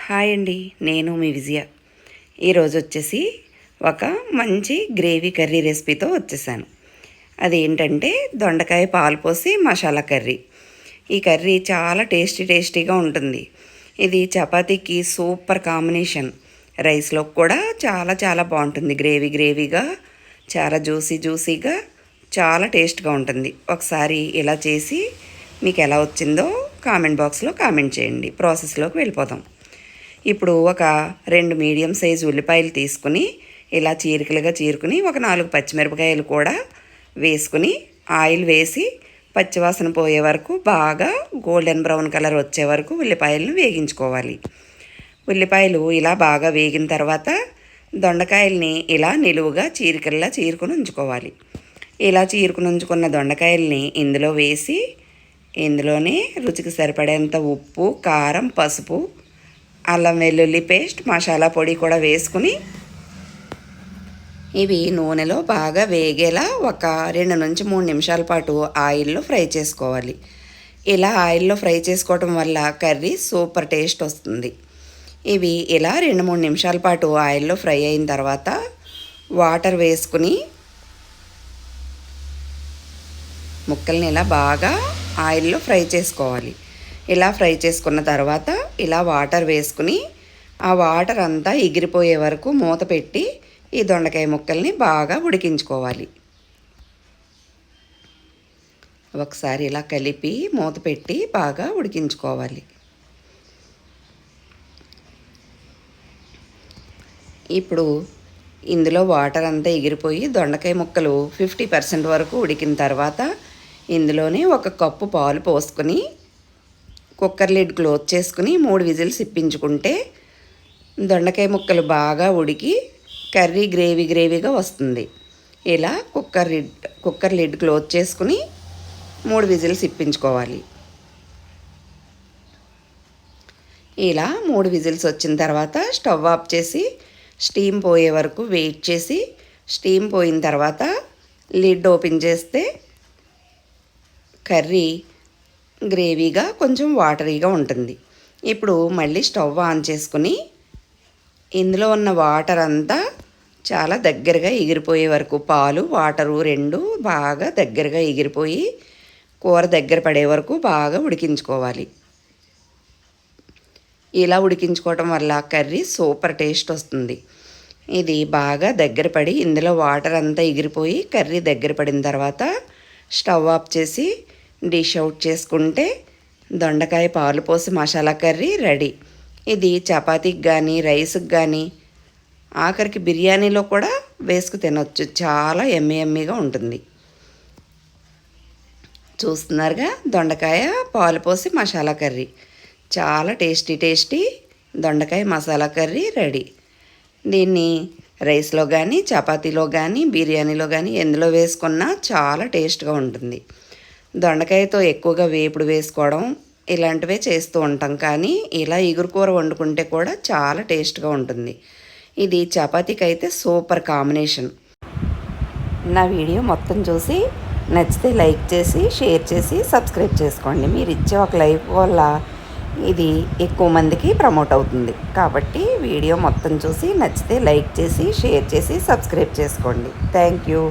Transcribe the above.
Hi అండి, నేను మీ విజయ. ఈరోజు వచ్చేసి ఒక మంచి గ్రేవీ కర్రీ రెసిపీతో వచ్చేసాను. అదేంటంటే దొండకాయ పాలు పోసి మసాలా కర్రీ. ఈ కర్రీ చాలా టేస్టీగా ఉంటుంది. ఇది చపాతీకి సూపర్ కాంబినేషన్. రైస్లో కూడా చాలా బాగుంటుంది. గ్రేవీగా చాలా జ్యూసీగా చాలా టేస్ట్గా ఉంటుంది. ఒకసారి ఇలా చేసి మీకు ఎలా వచ్చిందో కామెంట్ బాక్స్లో కామెంట్ చేయండి. ప్రాసెస్లోకి వెళ్ళిపోదాం. ఇప్పుడు ఒక 2 మీడియం సైజు ఉల్లిపాయలు తీసుకుని ఇలా చీరికలుగా చీరుకుని ఒక 4 పచ్చిమిరపకాయలు కూడా వేసుకుని ఆయిల్ వేసి పచ్చివాసన పోయే వరకు బాగా గోల్డెన్ బ్రౌన్ కలర్ వచ్చే వరకు ఉల్లిపాయలను వేగించుకోవాలి. ఉల్లిపాయలు ఇలా బాగా వేగిన తర్వాత దొండకాయల్ని ఇలా నిలువుగా చీరికల్లా చీరుకుని ఉంచుకోవాలి. ఇలా చీరుకుని ఉంచుకున్న దొండకాయల్ని ఇందులో వేసి ఇందులోనే రుచికి సరిపడేంత ఉప్పు, కారం, పసుపు, అల్లం వెల్లుల్లి పేస్ట్, మసాలా పొడి కూడా వేసుకుని ఇవి నూనెలో బాగా వేగేలా ఒక 2 నుంచి 3 నిమిషాల పాటు ఆయిల్లో ఫ్రై చేసుకోవాలి. ఇలా ఆయిల్లో ఫ్రై చేసుకోవటం వల్ల కర్రీ సూపర్ టేస్ట్ వస్తుంది. ఇవి ఇలా 2-3 నిమిషాల పాటు ఆయిల్లో ఫ్రై అయిన తర్వాత వాటర్ వేసుకుని ముక్కల్ని ఇలా బాగా ఆయిల్లో ఫ్రై చేసుకోవాలి. ఇలా ఫ్రై చేసుకున్న తర్వాత ఇలా వాటర్ వేసుకుని ఆ వాటర్ అంతా ఎగిరిపోయే వరకు మూత పెట్టి ఈ దొండకాయ ముక్కల్ని బాగా ఉడికించుకోవాలి. ఒకసారి ఇలా కలిపి మూత పెట్టి బాగా ఉడికించుకోవాలి. ఇప్పుడు ఇందులో వాటర్ అంతా ఎగిరిపోయి దొండకాయ ముక్కలు 50% వరకు ఉడికిన తర్వాత ఇందులోనే 1 కప్పు పాలు పోసుకొని కుక్కర్ లిడ్ క్లోజ్ చేసుకుని 3 విజిల్స్ ఇప్పించుకుంటే దొండకాయ ముక్కలు బాగా ఉడికి కర్రీ గ్రేవీగా వస్తుంది. ఇలా కుక్కర్ లిడ్ క్లోజ్ చేసుకుని 3 విజిల్స్ ఇప్పించుకోవాలి. ఇలా 3 విజిల్స్ వచ్చిన తర్వాత స్టవ్ ఆఫ్ చేసి స్టీమ్ పోయే వరకు వెయిట్ చేసి స్టీమ్ పోయిన తర్వాత లిడ్ ఓపెన్ చేస్తే కర్రీ గ్రేవీగా కొంచెం వాటరీగా ఉంటుంది. ఇప్పుడు మళ్ళీ స్టవ్ ఆన్ చేసుకుని ఇందులో ఉన్న వాటర్ అంతా చాలా దగ్గరగా ఎగిరిపోయే వరకు పాలు వాటరు 2 బాగా దగ్గరగా ఎగిరిపోయి కూర దగ్గర పడే వరకు బాగా ఉడికించుకోవాలి. ఇలా ఉడికించుకోవటం వల్ల కర్రీ సూపర్ టేస్ట్ వస్తుంది. ఇది బాగా దగ్గర పడి ఇందులో వాటర్ అంతా ఎగిరిపోయి కర్రీ దగ్గర పడిన తర్వాత స్టవ్ ఆఫ్ చేసి డిష్ అవుట్ చేసుకుంటే దొండకాయ పాలు పోసి మసాలా కర్రీ రెడీ. ఇది చపాతీకి కానీ రైస్కి కానీ ఆఖరికి బిర్యానీలో కూడా వేసుకు తినొచ్చు. చాలా యమ్మీగా ఉంటుంది. చూస్తున్నారుగా, దొండకాయ పాలు పోసి మసాలా కర్రీ చాలా టేస్టీ దొండకాయ మసాలా కర్రీ రెడీ. దీన్ని రైస్లో కానీ చపాతీలో కానీ బిర్యానీలో కానీ ఎందులో వేసుకున్నా చాలా టేస్ట్గా ఉంటుంది. దొండకాయతో ఎక్కువగా వేపుడు వేసుకోవడం ఇలాంటివే చేస్తూ ఉంటాం, కానీ ఇలా ఇగురు కూర వండుకుంటే కూడా చాలా టేస్ట్గా ఉంటుంది. ఇది చపాతీకి అయితే సూపర్ కాంబినేషన్. నా వీడియో మొత్తం చూసి నచ్చితే లైక్ చేసి షేర్ చేసి సబ్స్క్రైబ్ చేసుకోండి. మీరు ఇచ్చే ఒక లైక్ వల్ల ఇది ఎక్కువ మందికి ప్రమోట్ అవుతుంది. కాబట్టి వీడియో మొత్తం చూసి నచ్చితే లైక్ చేసి షేర్ చేసి సబ్స్క్రైబ్ చేసుకోండి. Thank you.